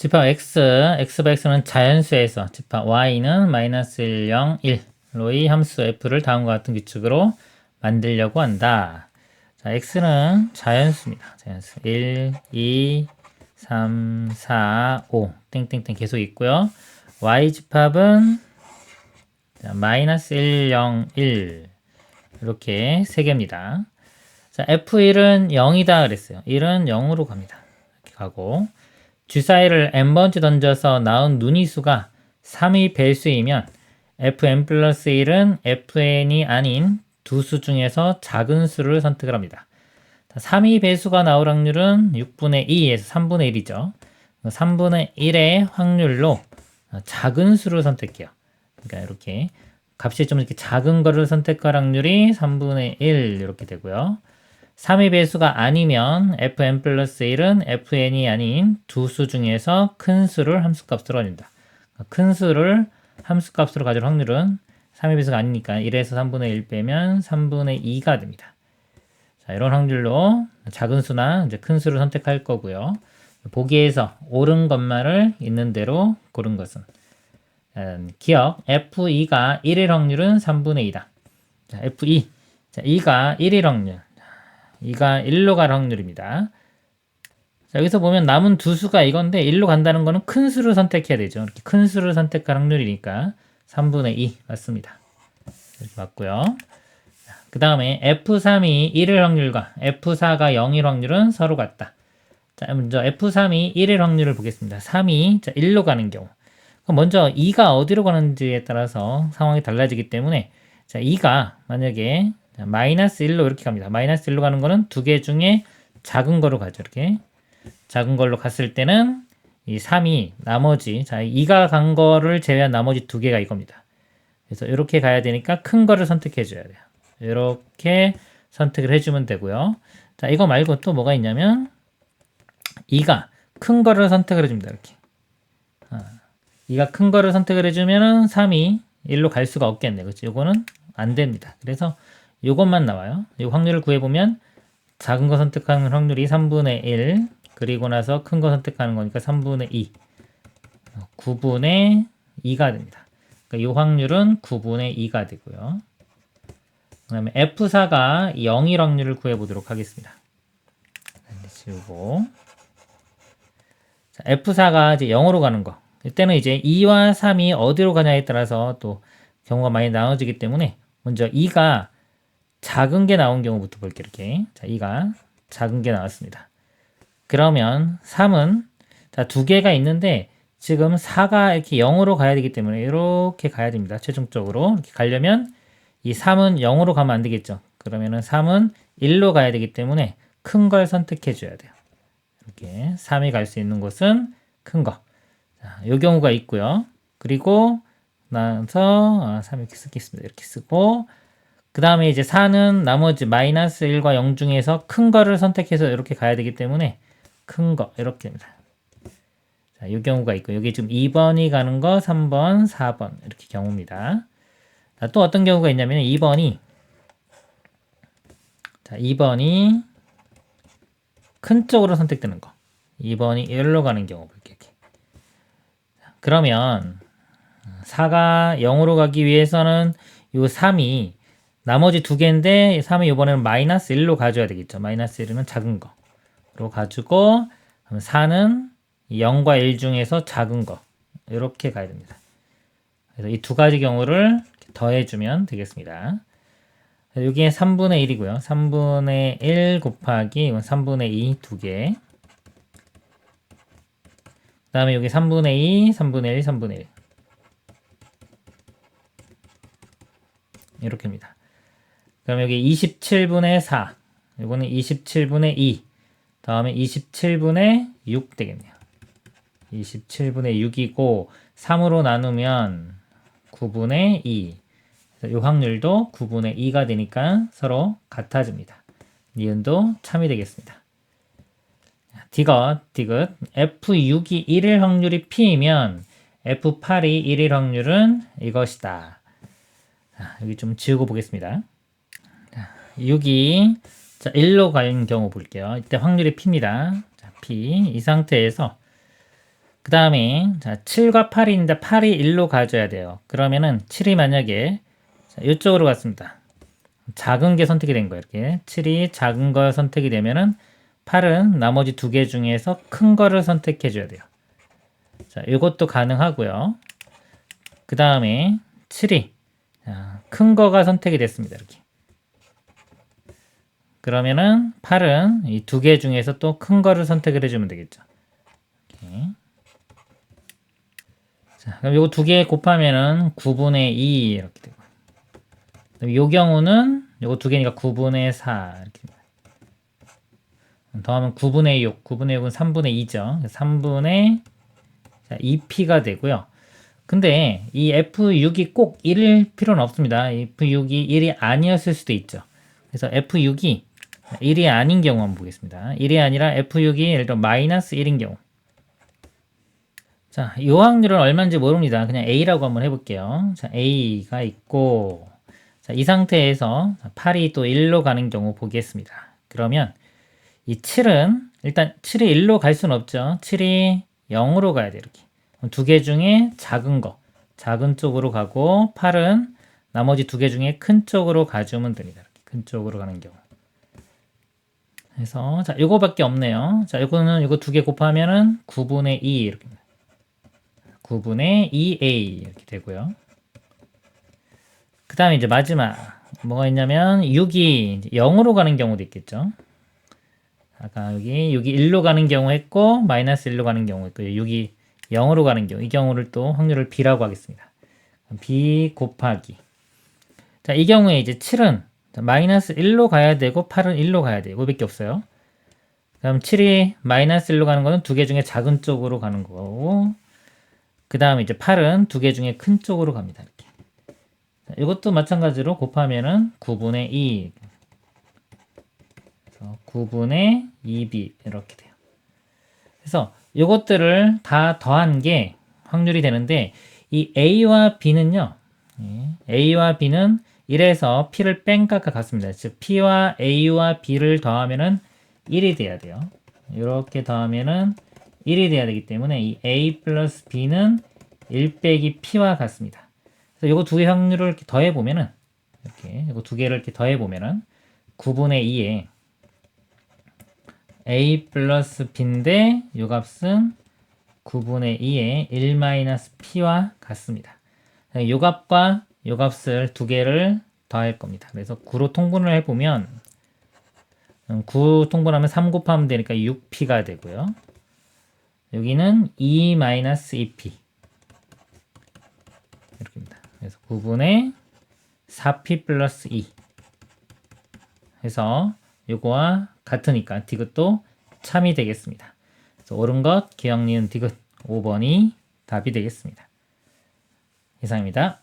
집합 x 바 x는 자연수에서 집합 y는 마이너스 1, 0, 1로의 함수 f를 다음과 같은 규칙으로 만들려고 한다. 자, x는 자연수입니다. 자연수 1, 2, 3, 4, 5 땡땡땡 계속 있고요. y 집합은 마이너스 1, 0, 1 이렇게 세 개입니다. 자, f1은 0이다 그랬어요. 1은 0으로 갑니다. 이렇게 가고 주사위를 n번째 던져서 나온 눈이수가 3의 배수이면 fn 플러스 1은 fn이 아닌 두 수 중에서 작은 수를 선택을 합니다. 3의 배수가 나올 확률은 6분의 2에서 3분의 1이죠. 3분의 1의 확률로 작은 수를 선택해요. 그러니까 이렇게 값이 좀 이렇게 작은 거를 선택할 확률이 3분의 1 이렇게 되고요. 3의 배수가 아니면 fn 플러스 1은 fn이 아닌 두 수 중에서 큰 수를 함수값으로 가진다. 큰 수를 함수값으로 가질 확률은 3의 배수가 아니니까 1에서 3분의 1 빼면 3분의 2가 됩니다. 자, 이런 확률로 작은 수나 이제 큰 수를 선택할 거고요. 보기에서 옳은 것만을 있는 대로 고른 것은 기억 f2가 1일 확률은 3분의 2다. 자, f2 자, 2가 1일 확률 2가 1로 갈 확률입니다. 자, 여기서 보면 남은 두 수가 이건데 1로 간다는 거는 큰 수를 선택해야 되죠. 이렇게 큰 수를 선택할 확률이니까 3분의 2 맞습니다. 이렇게 맞고요. 그 다음에 F3이 1일 확률과 F4가 0일 확률은 서로 같다. 자, 먼저 F3이 1일 확률을 보겠습니다. 3이 1로 가는 경우. 그럼 먼저 2가 어디로 가는지에 따라서 상황이 달라지기 때문에 자, 2가 만약에 마이너스 1로 이렇게 갑니다. 마이너스 1로 가는 거는 두 개 중에 작은 거로 가죠. 이렇게. 작은 걸로 갔을 때는 이 3이 나머지, 자, 2가 간 거를 제외한 나머지 두 개가 이겁니다. 그래서 이렇게 가야 되니까 큰 거를 선택해 줘야 돼요. 이렇게 선택을 해주면 되고요. 자, 이거 말고 또 뭐가 있냐면 2가 큰 거를 선택을 해줍니다. 이렇게. 2가 큰 거를 선택을 해주면은 3이 1로 갈 수가 없겠네. 그렇죠? 이거는 안 됩니다. 그래서 이것만 나와요. 이 확률을 구해보면 작은 거 선택하는 확률이 3분의 1 그리고 나서 큰 거 선택하는 거니까 3분의 2 9분의 2가 됩니다. 그러니까 이 확률은 9분의 2가 되고요. 그 다음에 F4가 0일 확률을 구해보도록 하겠습니다. 지우고 자, F4가 이제 0으로 가는 거 이때는 이제 2와 3이 어디로 가냐에 따라서 또 경우가 많이 나눠지기 때문에 먼저 2가 작은 게 나온 경우부터 볼게요. 이렇게. 자, 2가 작은 게 나왔습니다. 그러면 3은 자, 두 개가 있는데 지금 4가 이렇게 0으로 가야 되기 때문에 이렇게 가야 됩니다. 최종적으로 이렇게 가려면 이 3은 0으로 가면 안 되겠죠. 그러면은 3은 1로 가야 되기 때문에 큰 걸 선택해 줘야 돼요. 이렇게 3이 갈 수 있는 곳은 큰 거. 자, 이 경우가 있고요. 그리고 나서 3 이렇게 쓰겠습니다. 이렇게 쓰고 그 다음에 이제 4는 나머지 마이너스 1과 0 중에서 큰 거를 선택해서 이렇게 가야 되기 때문에 큰 거 이렇게 됩니다. 자, 이 경우가 있고 여기 지금 2번이 가는 거 3번, 4번 이렇게 경우입니다. 자, 또 어떤 경우가 있냐면 2번이 자, 2번이 큰 쪽으로 선택되는 거 2번이 1로 가는 경우 볼게요. 그러면 4가 0으로 가기 위해서는 이 3이 나머지 두 개인데 3이 이번에는 마이너스 1로 가져야 되겠죠. 마이너스 1은 작은 거로 가지고 4는 0과 1 중에서 작은 거 이렇게 가야 됩니다. 그래서 이 두 가지 경우를 더해주면 되겠습니다. 여기에 3분의 1이고요. 3분의 1 곱하기 3분의 2 두 개. 그 다음에 여기 3분의 2, 3분의 1, 3분의 1 이렇게입니다. 그럼 여기 27분의 4 이거는 27분의 2 다음에 27분의 6 되겠네요. 27분의 6이고 3으로 나누면 9분의 2 이 확률도 9분의 2가 되니까 서로 같아집니다. 니은도 참이 되겠습니다. 디귿 F6이 1일 확률이 P이면 F8이 1일 확률은 이것이다. 자, 여기 좀 지우고 보겠습니다. 6이 자, 1로 가는 경우 볼게요. 이때 확률이 P입니다. 자, P 이 상태에서 그 다음에 자 7과 8이 있는데 8이 1로 가져야 돼요. 그러면은 7이 만약에 자, 이쪽으로 갔습니다. 작은 게 선택이 된 거예요. 이렇게 7이 작은 거 선택이 되면은 8은 나머지 두 개 중에서 큰 거를 선택해 줘야 돼요. 자, 이것도 가능하고요. 그 다음에 7이 큰 거가 선택이 됐습니다. 이렇게. 그러면은 8은 이 두 개 중에서 또 큰 거를 선택을 해주면 되겠죠. 이렇게. 자, 그럼 요거 두 개 곱하면은 9분의 2 이렇게 되고. 요 경우는 요거 두 개니까 9분의 4 이렇게 됩니다. 더하면 9분의 6, 9분의 6은 3분의 2죠. 3분의 2p가 되고요. 근데 이 F6이 꼭 1일 필요는 없습니다. F6이 1이 아니었을 수도 있죠. 그래서 F6이 1이 아닌 경우 한번 보겠습니다. 1이 아니라 F6이 예를 들어 마이너스 1인 경우. 자, 이 확률은 얼마인지 모릅니다. 그냥 A라고 한번 해볼게요. 자, A가 있고, 자, 이 상태에서 8이 또 1로 가는 경우 보겠습니다. 그러면 이 7은, 일단 7이 1로 갈 수는 없죠. 7이 0으로 가야 돼요. 이렇게. 두 개 중에 작은 거, 작은 쪽으로 가고, 8은 나머지 두 개 중에 큰 쪽으로 가주면 됩니다. 이렇게 큰 쪽으로 가는 경우. 그래서, 자, 요거밖에 없네요. 자, 요거는 요거 두 개 곱하면은 9분의 2 이렇게. 9분의 2a 이렇게 되고요. 그 다음에 이제 마지막 뭐가 있냐면 6이 0으로 가는 경우도 있겠죠. 아까 여기 6이 1로 가는 경우 했고 마이너스 1로 가는 경우 있고요. 6이 0으로 가는 경우 이 경우를 또 확률을 b라고 하겠습니다. b 곱하기 자, 이 경우에 이제 7은 마이너스 1로 가야 되고 8은 1로 가야 돼요. 이거밖에 없어요. 그럼 7이 마이너스 1로 가는 거는 두 개 중에 작은 쪽으로 가는 거고 그 다음에 이제 8은 두 개 중에 큰 쪽으로 갑니다. 이렇게. 자, 이것도 마찬가지로 곱하면은 9분의 2. 그래서 9분의 2b 이렇게 돼요. 그래서 이것들을 다 더한 게 확률이 되는데 이 a와 b는요. a와 b는 1에서 p를 뺀 값과 같습니다. 즉 p와 a와 b를 더하면은 1이 돼야 돼요. 이렇게 더하면은 1이 돼야 되기 때문에 이 a 플러스 b는 1 빼기 p와 같습니다. 그래서 요거 두 개 확률을 이렇게 더해 보면은 이렇게 요거 두 개를 이렇게 더해 보면은 9분의 2에 a 플러스 b인데 요 값은 9분의 2에 1 마이너스 p와 같습니다. 요 값과 요 값을 두 개를 더할 겁니다. 그래서 9로 통분을 해 보면 9 통분하면 3 곱하면 되니까 6p가 되고요. 여기는 2-2p 이렇게입니다. 그래서 9분의 4p 플러스 2 해서 요거와 같으니까 디귿도 참이 되겠습니다. 그래서 옳은 것, 기억, 니은, 디귿 5번이 답이 되겠습니다. 이상입니다.